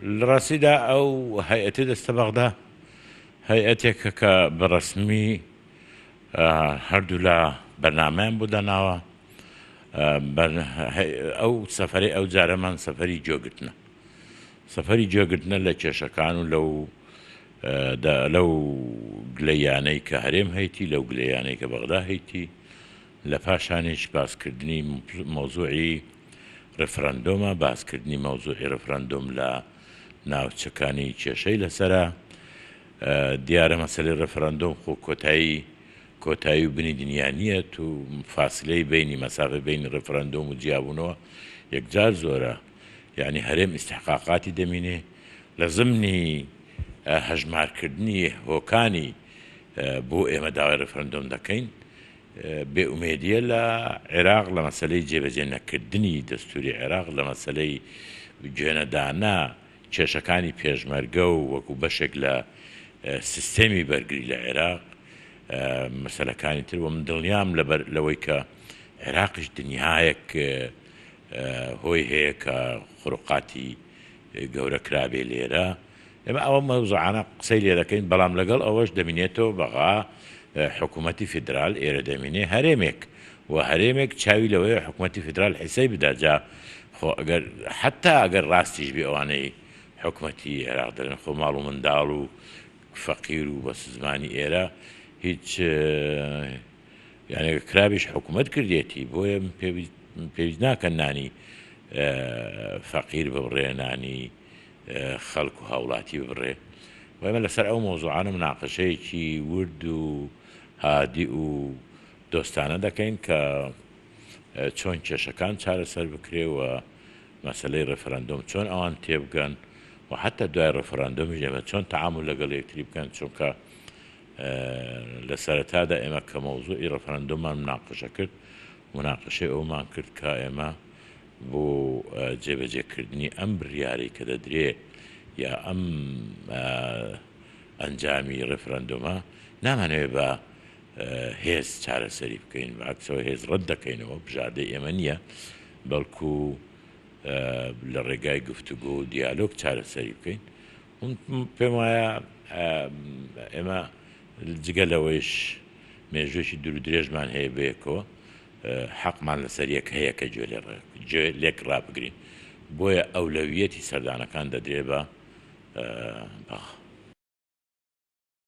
لە ڕاستیدا ئەو هەیئەتە دەستە بەغدا هەیئەتێکە کە بەڕەسمی هەردوو لە بەرنامەیان بۆ داناوە. ئەو سەفەری ئەو جارەمان سەفەری جۆگرتنە، سەفەری جۆگرتنە لە کێشەکان و لەو گلەیانەی کە هەرێم هەیتی، لەو گلەیانەی کە بەغدا هەیتی، لە پاشانیش باسکردنی مۆزوعی ڕفرەندۆمە، باسکردنی مۆزوعی ڕفرەندۆم لە ناوچەکانی کێشەی لەسرە. دیارە مەسەلەی ڕفرەندۆم خۆ کۆتایی و بنی دنیانیەت و فاسلەی بینی مەسافە بینی ڕفرەندۆم و جیابوونەوە یەکجار زۆرە، یعنی هەرێم ئیستحقاقاتی دەمینێ لە زمنی هەژمارکردنی هۆکانی بۆ ئێمە داوای ڕفرەندۆم دەکەین. بێئومێدیە لە عێراق لە مەسەلەی جێبەجێ نەکردنی دەستوری عێراق، لە مەسەلەی گوێنەدانا کێشەکانی پێشمەرگە و وەکو بەشێک لە سیستەمی بەرگری لە عێراق مەسەلەکانی تر. و من دڵنیام لەوەی کە عێراقیش دنیایەک هۆی هەیە کە خوڕقاتی گەورە کرابێ لێرە. ئێمە ئەوە مەوزوعانە قسەی لێ دەکەین، بەڵام لەگەڵ ئەوەش دەمینێتەوە بەغا حکوومەتی فیدرال ئێرە دەمینێ هەرێمێک و هەرێمێک چاوی لەوەیە حکوومەتی فیدرال حیسەی بداجا حتا ئەگەر ڕاستیش بێ ئەوانەی حکوومەتی عێراق دەرن خۆ ماڵ و منداڵ و فەقیر و بە سزمانی ئێرە هیچ یانێ کرابیش حکوومەت کردێتی، بۆیە پێویست ناکە نانی فەقیر ببڕێ، نانی خەڵک و هاوڵاتی ببڕێ. وەمە لەسەر ئەو مۆزوعانە مناقەشەیەکی ورد و هادی و دۆستانە دەکەین کە چۆن کێشەکان چارەسەر بکرێەوە، مەسەلەی ڕفرەندۆم چۆن ئەوان تێبگەن و حتا دوای ڕفرەندۆمیش ئێمە چۆن تەعامل لەگەڵ یەکتری بکەن، چونکە لە سەرەتادا ئێمە کە مەوزوعی ڕفرەندۆمان مناقەشە کرد، مناقەشەی ئەومان کرد کە ئێمە بۆ جێبەجێکردنی ئەم بڕیارەی کە دەدرێ یا ئەم ئەنجامی ڕفرەندۆمە نامانەوێت بە هێز چارەسەری بکەین، بەعکسەوە هێز ڕەت دەکەینەوە، بژاردەی ئێمە نییە، بەڵکو لە ڕێگای گفتوگۆ و دیالۆگ چارەسەری بکەین. پێم وایە ئێمە جگەلەوەیش مێژوێکی دوور و درێژمان هەیە بەیەکەوە، حەقمان لەسەر یەک هەیە کە گوێ لێک ڕابگرین، بۆیە ئەولەویەتی سەردانەکان دەدرێ بە